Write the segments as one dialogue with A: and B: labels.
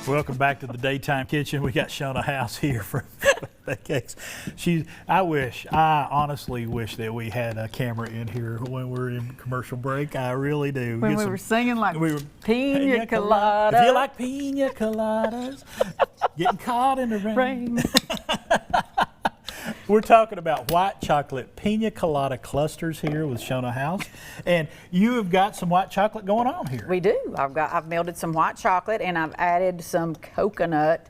A: Welcome back to the Daytime Kitchen. We got Shona House here for that cakes. I honestly wish that we had a camera in here when we're in commercial break. I really do.
B: When we were singing like Pina Colada.
A: If you like Pina Coladas, getting caught in the rain. We're talking about white chocolate Pina Colada clusters here with Shona House, and you have got some white chocolate going on here.
B: We do. I've melted some white chocolate and I've added some coconut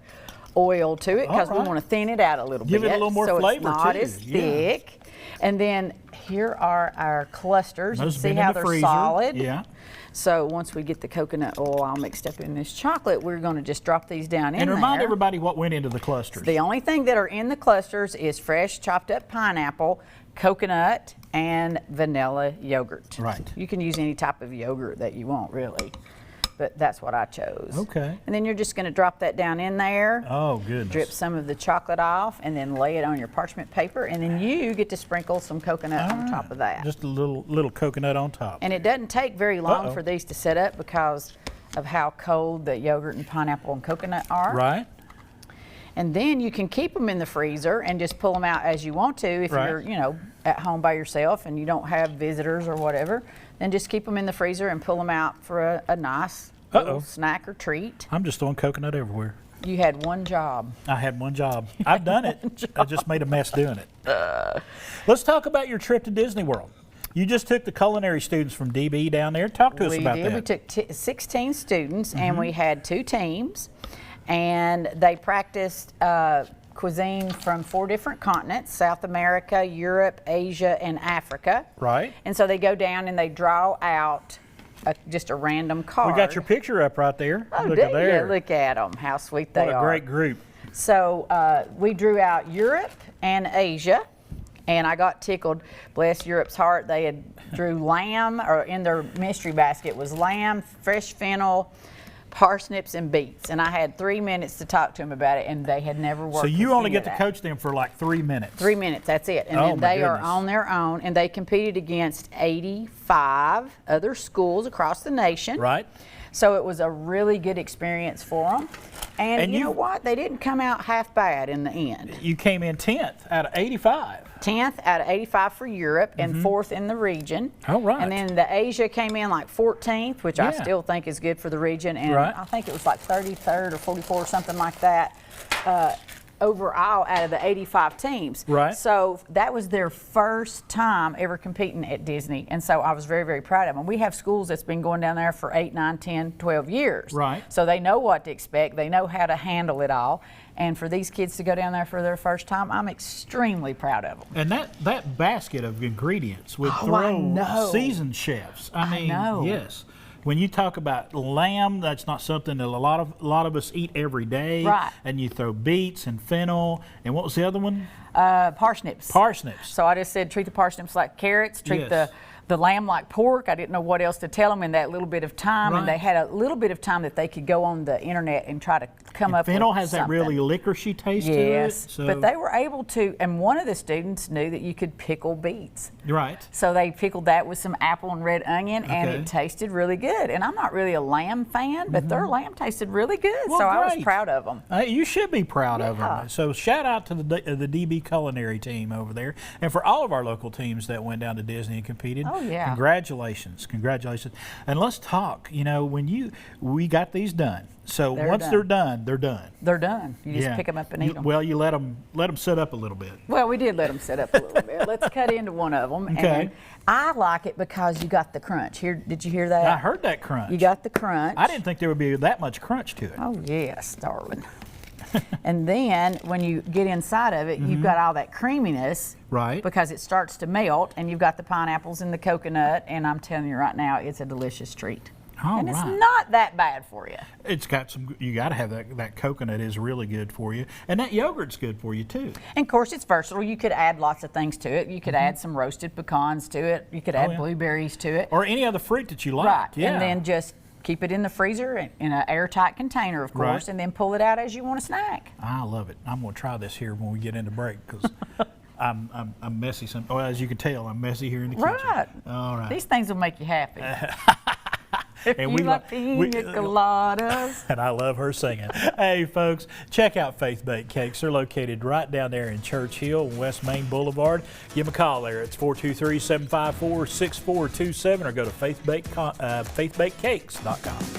B: oil to it because we want to thin it out a little bit.
A: Give it a little more
B: so
A: flavor
B: it's not
A: too.
B: as thick. And then here are our clusters.
A: Those
B: you see how they're
A: freezer.
B: solid?
A: Yeah.
B: So once we get the coconut oil all mixed up in this chocolate, we're going to just drop these down in there.
A: And remind everybody what went into the clusters.
B: The only thing that are in the clusters is fresh chopped up pineapple, coconut, and vanilla yogurt.
A: Right.
B: You can use any type of yogurt that you want, really. But that's what I chose.
A: Okay.
B: And then you're just going to drop that down in there.
A: Oh, goodness.
B: Drip some of the chocolate off and then lay it on your parchment paper. And then you get to sprinkle some coconut on top of that.
A: Just a little coconut on top.
B: And it doesn't take very long for these to set up because of how cold the yogurt and pineapple and coconut are.
A: Right.
B: And then you can keep them in the freezer and just pull them out as you want to if you're, at home by yourself and you don't have visitors or whatever. Then just keep them in the freezer and pull them out for a nice little snack or treat.
A: I'm just throwing coconut everywhere.
B: You had one job.
A: I had one job. I've done it. I just made a mess doing it. Let's talk about your trip to Disney World. You just took the culinary students from DB down there. Talk to us about that.
B: We took 16 students and we had 2 teams. And they practiced cuisine from 4 different continents: South America, Europe, Asia, and Africa.
A: Right.
B: And so they go down and they draw out just a random card.
A: We got your picture up right there.
B: Oh,
A: look at there.
B: Look at them, how sweet they are.
A: What a great group.
B: So we drew out Europe and Asia. And I got tickled, bless Europe's heart. They had drew lamb, or in their mystery basket was lamb, fresh fennel, parsnips, and beets. And I had 3 minutes to talk to them about it, and they had never worked.
A: So you
B: with
A: only
B: any
A: get
B: of
A: to
B: that.
A: coach them for like 3 minutes.
B: 3 minutes, that's it. And then they are on their own, and they competed against 85 other schools across the nation.
A: Right.
B: So it was a really good experience for them. And you know what? They didn't come out half bad in the end.
A: You came in 10th out of 85.
B: 10th out of 85 for Europe and 4th in the region.
A: Oh, right.
B: And then the Asia came in like 14th, which I still think is good for the region. And I think it was like 33rd or 44 or something like that. Overall out of the 85 teams.
A: Right.
B: So that was their first time ever competing at Disney. And so I was very, very proud of them. We have schools that's been going down there for 8, 9, 10, 12 years.
A: Right.
B: So they know what to expect. They know how to handle it all. And for these kids to go down there for their first time, I'm extremely proud of them.
A: And that basket of ingredients would throw seasoned chefs. I mean, yes. When you talk about lamb, that's not something that a lot of us eat every day.
B: Right.
A: And you throw beets and fennel, and what was the other one?
B: Parsnips.
A: Parsnips.
B: So I just said treat the parsnips like carrots, treat the lamb like pork. I didn't know what else to tell them in that little bit of time, and they had a little bit of time that they could go on the internet and try to come up with
A: fennel has
B: something.
A: that really licoricey taste to it.
B: Yes,
A: So.
B: but they were able to, and one of the students knew that you could pickle beets.
A: Right.
B: So they pickled that with some apple and red onion, and it tasted really good. And I'm not really a lamb fan, but their lamb tasted really good,
A: Well,
B: so
A: great.
B: I was proud of them.
A: You should be proud of them. So shout out to the DB Culinary team over there, and for all of our local teams that went down to Disney and competed.
B: Oh yeah.
A: Congratulations. And let's talk. We got these done. So once they're done, they're done.
B: They're done. You just pick them up and eat them.
A: Well, you let them set up a little bit.
B: Well, we did let them set up a little bit. Let's cut into one of them.
A: Okay.
B: And I like it because you got the crunch. Did you hear that?
A: I heard that crunch.
B: You got the crunch.
A: I didn't think there would be that much crunch to it.
B: Oh yes, darling. And then when you get inside of it, you've got all that creaminess.
A: Right.
B: Because it starts to melt, and you've got the pineapples and the coconut, and I'm telling you right now, it's a delicious treat. And it's not that bad for you.
A: It's got some, you got to have that coconut is really good for you. And that yogurt's good for you too.
B: And of course it's versatile. You could add lots of things to it. You could add some roasted pecans to it. You could add blueberries to it.
A: Or any other fruit that you like.
B: Right.
A: Yeah.
B: And then just keep it in the freezer in an airtight container, of course, and then pull it out as you want to snack.
A: I love it. I'm going to try this here when we get into break because I'm messy. As you can tell, I'm messy here in the kitchen.
B: Right.
A: All right.
B: These things will make you happy. And you like pina coladas.
A: And I love her singing. Hey, folks, check out Faith Baked Cakes. They're located right down there in Church Hill, West Main Boulevard. Give them a call there. It's 423-754-6427 or go to faithbakedcakes.com.